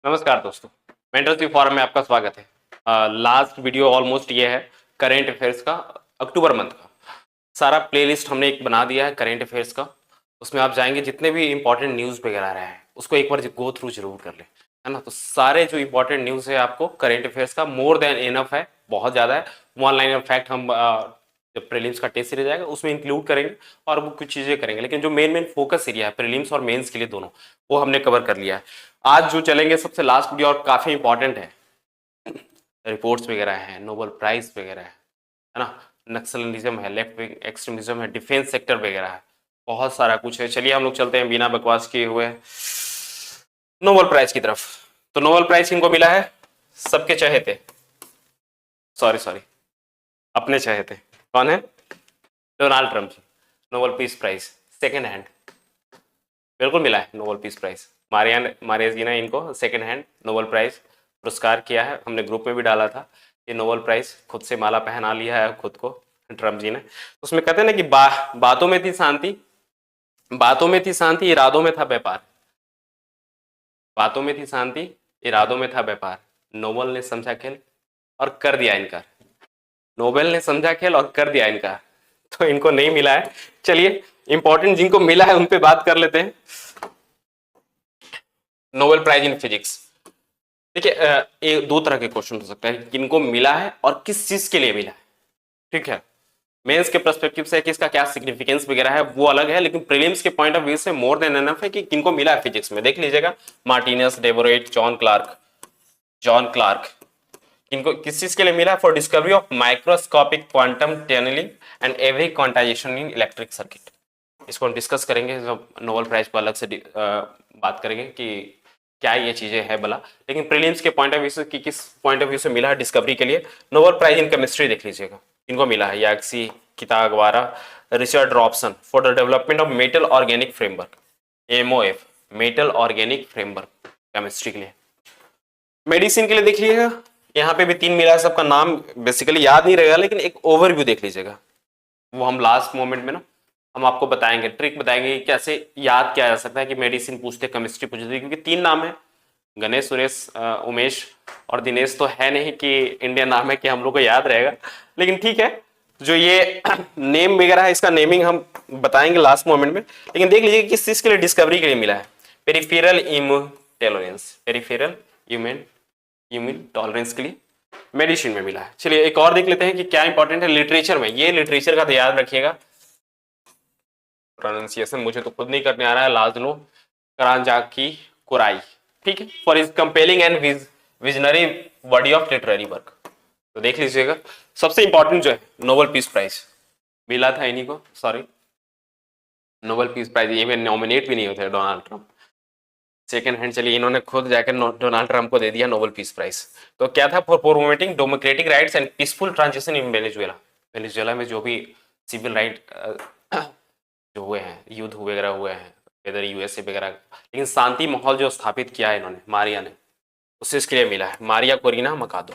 नमस्कार दोस्तों, mental forum में आपका स्वागत है। लास्ट वीडियो ऑलमोस्ट ये है करेंट अफेयर्स का, अक्टूबर मंथ का सारा प्लेलिस्ट हमने एक बना दिया है करेंट अफेयर्स का। उसमें आप जाएंगे, जितने भी इंपॉर्टेंट न्यूज़ वगैरह रहे हैं उसको एक बार गो थ्रू जरूर कर ले, है ना। तो सारे जो इंपॉर्टेंट न्यूज़ है आपको करेंट अफेयर्स का मोर देन इनफ है, बहुत ज़्यादा है। वन लाइन फैक्ट हम जब प्रीलिम्स का टेस्ट सीरीज आएगा उसमें इंक्लूड करेंगे और वो कुछ चीज़ें करेंगे, लेकिन जो मेन मेन फोकस एरिया है प्रीलिम्स और मेंस के लिए दोनों, वो हमने कवर कर लिया है। आज जो चलेंगे सबसे लास्ट वीडियो और काफ़ी इंपॉर्टेंट है, रिपोर्ट्स वगैरह हैं, नोबेल प्राइज वगैरह है ना, नक्सलिज्म है, लेफ्ट विंग एक्सट्रीमिज्म है, डिफेंस सेक्टर वगैरह है, बहुत सारा कुछ है। चलिए हम लोग चलते हैं बिना बकवास किए हुए नोबेल प्राइज की तरफ। तो नोबेल प्राइज किनको मिला है? सबके चहेते, सॉरी सॉरी, अपने चहेते। कौन है? Donald Trump ji. Nobel peace prize second hand बिल्कुल मिला है। Nobel peace prize Maria ji ने इनको सेकेंड हैंड नोबेल प्राइज पुरस्कार किया है। हमने ग्रुप में भी डाला था ये नोबेल प्राइज, खुद से माला पहना लिया है खुद को ट्रम्प जी ने। उसमें कहते हैं ना कि बातों में थी शांति, बातों में थी शांति, इरादों में था व्यापार। बातों में थी शांति, इरादों में था व्यापार। नोबेल ने समझा खेल और कर दिया इनकार। नोबेल ने समझा खेल और कर दिया इनकार। तो इनको नहीं मिला है। चलिए इंपॉर्टेंट जिनको मिला है उन पे बात कर लेते हैं। नोबेल प्राइज इन फिजिक्स, देखिए दो तरह के क्वेश्चन हो सकते हैं, किनको मिला है और किस चीज के लिए मिला है। ठीक है, मेंस के पर्सपेक्टिव से कि इसका क्या सिग्निफिकेंस वगैरह है वो अलग है, लेकिन प्रीलिम्स के पॉइंट ऑफ व्यू से मोर देन एनफ है कि किनको मिला है फिजिक्स में। देख लीजिएगा, मार्टिनस, डेवोरेट, जॉन क्लार्क किनको किस चीज के लिए मिला है? For discovery of microscopic quantum tunneling and every quantization in electric circuit. इसको हम डिस्कस करेंगे जब नोबेल प्राइज को अलग से बात करेंगे कि क्या ये चीजें हैं भला। लेकिन प्रीलिम्स के पॉइंट ऑफ व्यू से कि किस पॉइंट ऑफ व्यू से मिला है डिस्कवरी के लिए। नोबेल प्राइज इन केमिस्ट्री देख लीजिएगा, इनको मिला है याक्सी, Kitagawa, Richard Robson for the development of metal organic framework, MOF, metal organic framework chemistry के लिए। मेडिसिन के लिए देख लीजिएगा, यहाँ पे भी 3 मिला है। सबका नाम बेसिकली याद नहीं रहेगा, लेकिन एक ओवरव्यू देख लीजिएगा, वो हम लास्ट मोमेंट में ना हम आपको बताएंगे, ट्रिक बताएंगे कि कैसे याद किया जा सकता है कि मेडिसिन पूछते, केमिस्ट्री पूछते, क्योंकि 3 नाम है, गणेश, सुरेश, उमेश और दिनेश। तो है नहीं कि इंडियन नाम है कि हम लोग को याद रहेगा, लेकिन ठीक है, जो ये नेम वगैरह है इसका नेमिंग हम बताएंगे लास्ट मोमेंट में। लेकिन देख लीजिए किस चीज के लिए डिस्कवरी के लिए मिला है। Peripheral immune peripheral immune tolerance के लिए मेडिसिन में मिला है। चलिए एक और देख लेते हैं कि क्या इंपॉर्टेंट है लिटरेचर में। ये लिटरेचर का तो याद रखिएगा, प्रोनाउंसिएशन मुझे तो खुद नहीं करने आ रहा है, लाजलो करांजाकी कुराई, ठीक है, for is compelling and visionary body of literary work. तो देख लीजिएगा, सबसे इंपॉर्टेंट जो है नोबेल पीस प्राइज मिला था इन्हीं को, सॉरी नोबेल पीस प्राइज ये में नॉमिनेट भी नहीं होते डोनाल्ड ट्रंप, सेकेंड हैंड। चलिए इन्होंने खुद जाकर डोनाल्ड ट्रंप को दे दिया नोबेल पीस प्राइज। तो क्या था? For promoting democratic rights and peaceful transition in Venezuela. Venezuela में जो भी सिविल राइट जो हुए हैं, युद्ध वगैरह हुए हैं, इधर यूएसए वगैरह, लेकिन शांति माहौल जो स्थापित किया है इन्होंने, मारिया ने, उससे इसके लिए मिला है मारिया कोरिना मकादो,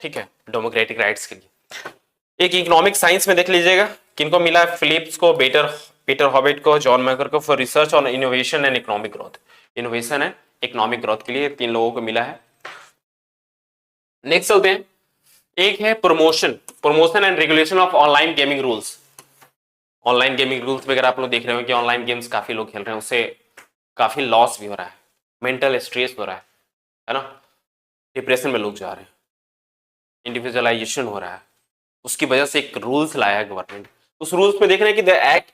ठीक है, डेमोक्रेटिक राइट्स के लिए। एक इकोनॉमिक साइंस में देख लीजिएगा किनको मिला है, फिलिप्स को, पीटर हॉबिट को, जॉन मैकर को, for research on innovation and economic growth. Innovation and economic growth के लिए 3 लोगों को मिला है। नेक्स्ट चलते हैं, एक है promotion and regulation of online gaming rules. Online gaming rules वगैरह आप लोग देख रहे हो कि ऑनलाइन गेम्स काफी लोग खेल रहे हैं, उससे काफी लॉस भी हो रहा है, मेंटल स्ट्रेस हो रहा है ना, डिप्रेशन में लोग जा रहे हैं, इंडिविजुअलाइजेशन हो रहा है। उसकी वजह से एक रूल्स लाया है गवर्नमेंट। उस रूल्स में देख रहे हैं कि द एक्ट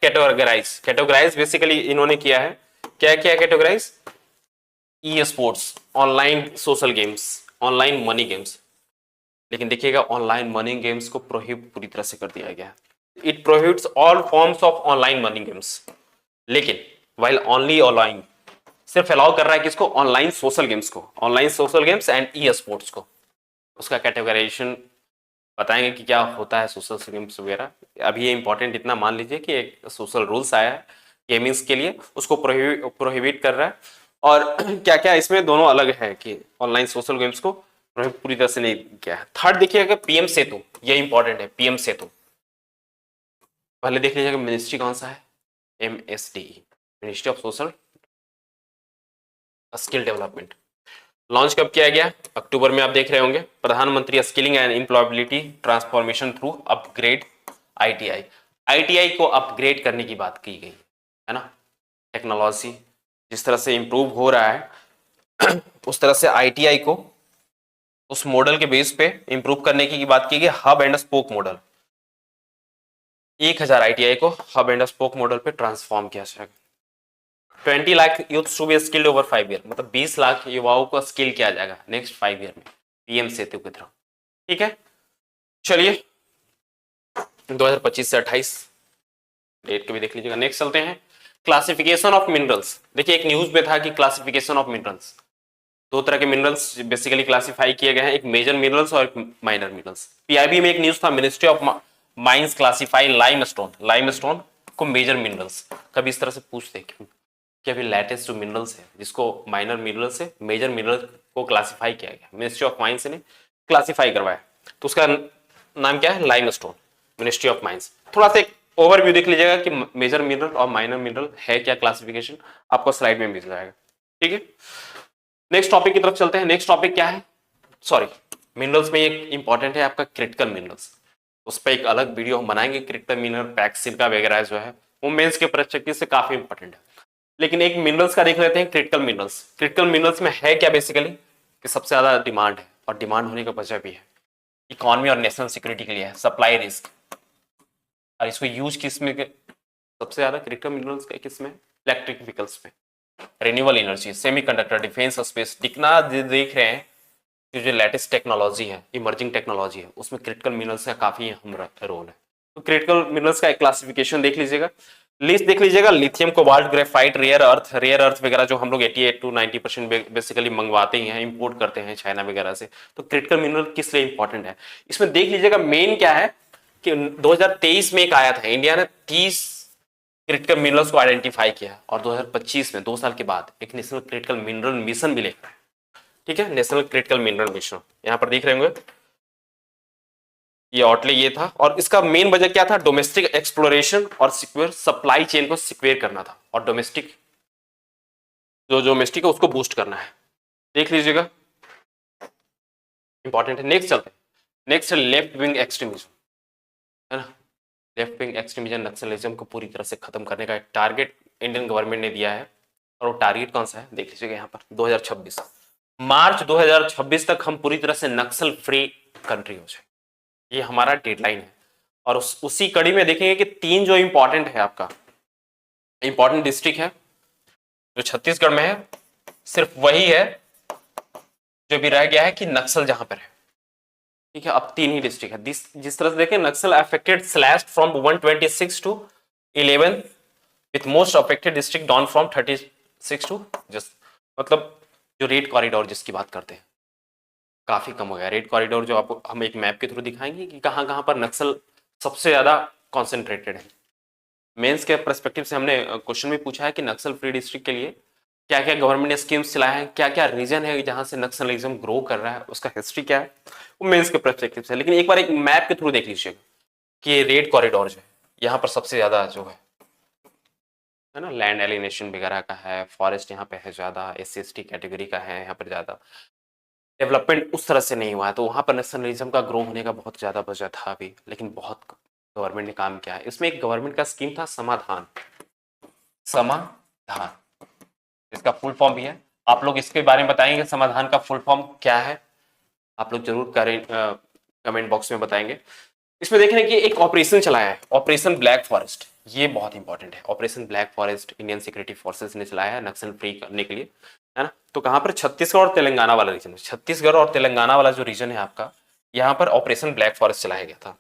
कैटेगराइज बेसिकली इन्होंने किया है, क्या किया categorize? Esports, online social games, online money games. लेकिन देखिएगा ऑनलाइन मनी गेम्स को प्रोहिबिट पूरी तरह से कर दिया गया है। It prohibits all forms of online money games, लेकिन वाइल ओनली अलाउइंग, सिर्फ अलाउ कर रहा है किसको? ऑनलाइन सोशल गेम्स को, online social games and esports को। उसका कैटेगराइजेशन बताएंगे कि क्या होता है सोशल गेम्स वगैरह। अभी ये इंपॉर्टेंट इतना मान लीजिए कि एक सोशल रूल्स आया है गेमिंग्स के लिए, उसको प्रोहिबिट कर रहा है। और क्या क्या इसमें दोनों अलग है कि ऑनलाइन सोशल गेम्स को पूरी तरह से नहीं किया है। थर्ड देखिएगा पीएम सेतु, ये इंपॉर्टेंट है, पीएम सेतु। पहले देख लीजिएगा मिनिस्ट्री कौन सा है? MSDE, ministry of social skill development. Launch कब किया गया? अक्टूबर में। आप देख रहे होंगे प्रधानमंत्री skilling and employability transformation through upgrade ITI. ITI को अपग्रेड करने की बात की गई है ना। टेक्नोलॉजी जिस तरह से इंप्रूव हो रहा है उस तरह से आईटीआई को उस मॉडल के बेस पे इंप्रूव करने की बात की गई। Hub and spoke model, 1000 ITI को हब एंड स्पोक मॉडल पे ट्रांसफॉर्म किया जाएगा। 20 lakh youth to be skilled over 5 year, मतलब 20 लाख युवाओं को स्किल किया जाएगा नेक्स्ट 5 ईयर में पीएम सेतु के थ्रू। ठीक है, चलिए 2025 से 28 डेट को भी देख लीजिएगा। नेक्स्ट चलते हैं, क्लासिफिकेशन ऑफ मिनरल्स। देखिए एक न्यूज में था कि क्लासिफिकेशन ऑफ मिनरल्स, दो तरह के मिनरल्स बेसिकली क्लासिफाई किए गए हैं, एक मेजर मिनरल्स और एक माइनर मिनरल्स। पीआईबी में एक न्यूज था, ministry of mines classify limestone को मेजर मिनरल्स। कभी इस तरह से पूछते कि अभी लेटेस्ट जो मिनरल्स है जिसको माइनर मिनरल्स से मेजर मिनरल को क्लासिफाई किया गया, मिनिस्ट्री ऑफ माइंस ने क्लासिफाई करवाया, तो उसका नाम क्या है? Limestone, ministry of mines. थोड़ा सा एक ओवरव्यू देख लीजिएगा कि मेजर मिनरल और माइनर मिनरल है क्या, क्लासिफिकेशन आपको स्लाइड में मिल जाएगा। ठीक है, नेक्स्ट टॉपिक की तरफ चलते हैं। नेक्स्ट टॉपिक क्या है? सॉरी, मिनरल्स में एक इंपॉर्टेंट है आपका क्रिटिकल मिनरल्स, उस पर एक अलग वीडियो हम बनाएंगे। क्रिटिकल मिनरल पैक सिलिका वगैरह जो है वो मेंस के पर्सपेक्टिव से काफी इंपॉर्टेंट है, लेकिन एक मिनरल्स का देख लेते हैं, क्रिटिकल मिनरल्स। क्रिटिकल मिनरल्स में है क्या बेसिकली कि सबसे ज्यादा डिमांड है, और डिमांड होने का वजह भी है इकोनॉमी और नेशनल सिक्योरिटी के लिए है, सप्लाई रिस्क। और इसको यूज किस में सबसे ज्यादा क्रिटिकल मिनरल्स का किस में? इलेक्ट्रिक व्हीकल्स में, renewable energy, semiconductor, defence space. दिखना देख रहे हैं कि जो लेटेस्ट टेक्नोलॉजी है, इमर्जिंग टेक्नोलॉजी है, उसमें क्रिटिकल मिनरल्स का काफी अहम रोल है। तो क्रिटिकल मिनरल्स का एक क्लासिफिकेशन देख लीजिएगा, लिस्ट देख लीजिएगा। Lithium, cobalt, graphite, rare earth वगैरह जो हम लोग 88 to 90% बेसिकली मंगवाते ही हैं, इंपोर्ट करते हैं चाइना वगैरह से। तो क्रिटिकल मिनरल किस लिए इंपॉर्टेंट है इसमें देख लीजिएगा। मेन क्या है कि 2023 में एक आया था, इंडिया ने 30 क्रिटिकल मिनरल्स को आइडेंटिफाई किया, और 2025 में 2 साल के बाद एक नेशनल क्रिटिकल मिनरल मिशन भी लेकर है। ठीक है, नेशनल क्रिटिकल मिनरल मिशन यहां पर देख रहे होंगे, ये ऑटले ये था, और इसका मेन वजह क्या था? डोमेस्टिक एक्सप्लोरेशन और सिक्योर सप्लाई चेन को सिक्योर करना था, और डोमेस्टिक जो डोमेस्टिक है उसको बूस्ट करना है। देख लीजिएगा, इंपॉर्टेंट है। नेक्स्ट चलते हैं, नेक्स्ट लेफ्ट विंग एक्सट्रीमिज्म, है ना। लेफ्ट विंग एक्सट्रीमिज्म, नक्सलिज्म को पूरी तरह से खत्म करने का एक टारगेट इंडियन गवर्नमेंट ने दिया है, और वो टारगेट कौन सा है देख लीजिएगा यहाँ पर, 2026 मार्च 2026 तक हम पूरी तरह से नक्सल फ्री कंट्री हो जाए, ये हमारा डेडलाइन है। और उसी कड़ी में देखेंगे कि 3 जो इंपॉर्टेंट है आपका इंपॉर्टेंट डिस्ट्रिक्ट है जो छत्तीसगढ़ में है, सिर्फ वही है जो भी रह गया है कि नक्सल जहां पर है। ठीक है, अब 3 ही डिस्ट्रिक्ट है। जिस तरह से देखें, Naxal affected slash from 126 to 11 with most affected district down from 36 to just, मतलब जो रेड कॉरिडोर जिसकी बात करते हैं काफी कम हो गया। रेड कॉरिडोर जो आपको हम एक मैप के थ्रू दिखाएंगे कि कहां कहां पर नक्सल सबसे ज्यादा कॉन्सेंट्रेटेड है। मेंस के पर्सपेक्टिव से हमने क्वेश्चन भी पूछा है कि नक्सल फ्री डिस्ट्रिक्ट के लिए क्या क्या गवर्नमेंट ने स्कीम्स चलाए हैं, क्या क्या रीजन है जहां से नक्सलिज्म ग्रो कर रहा है, उसका हिस्ट्री क्या है, वो मेंस के पर्सपेक्टिव से। लेकिन एक बार एक मैप के थ्रू देख लीजिएगा कि रेड कॉरिडोर जो है यहाँ पर सबसे ज्यादा जो है ना, लैंड एलिनेशन वगैरह का है, फॉरेस्ट यहाँ पे है ज्यादा, SC/ST कैटेगरी का है यहाँ पर ज्यादा, डेवलपमेंट उस तरह से नहीं हुआ है। तो वहां पर नेशनलिज्म का ग्रो होने का बहुत ज्यादा वजह था अभी, लेकिन बहुत गवर्नमेंट ने काम किया है। इसमें एक गवर्नमेंट का स्कीम था समाधान, इसका फुल फॉर्म भी है। आप लोग इसके बारे में बताएंगे समाधान का फुल फॉर्म क्या है, आप लोग जरूर करें, कमेंट बॉक्स में बताएंगे। इसमें देख रहे हैं कि एक ऑपरेशन चलाया है, ऑपरेशन ब्लैक फॉरेस्ट, ये बहुत इंपॉर्टेंट है। Operation black forest Indian security forces ने चलाया है नक्सल फ्री करने के लिए, है ना। तो कहां पर? छत्तीसगढ़ और तेलंगाना वाला रीजन, छत्तीसगढ़ और तेलंगाना वाला जो रीजन है आपका, यहाँ पर ऑपरेशन ब्लैक फॉरेस्ट चलाया गया था।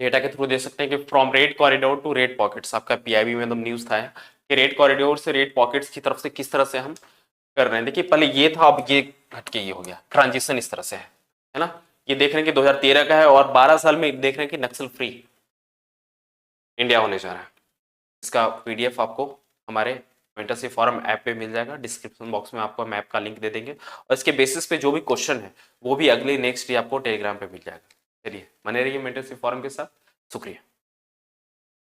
डेटा के थ्रू दे सकते हैं कि from red corridor to red pockets, आपका पीआईबी में एकदम न्यूज था कि रेड कॉरिडोर से रेड पॉकेट्स की तरफ से किस तरह से हम कर रहे हैं। देखिए पहले ये था, अब ये हटके ये हो गया, ट्रांजिशन इस तरह से है ना। ये देख रहे हैं कि 2013 का है, और 12 साल में देख रहे हैं कि नक्सल फ्री इंडिया होने जा रहा है। इसका PDF आपको हमारे मेंटरशिप फॉरम ऐप पे मिल जाएगा, डिस्क्रिप्शन बॉक्स में आपको मैप का लिंक दे देंगे, और इसके बेसिस पे जो भी क्वेश्चन है वो भी अगले नेक्स्ट डे आपको टेलीग्राम पे मिल जाएगा। चलिए बने रहिए मेंटरशिप फॉरम के साथ, शुक्रिया।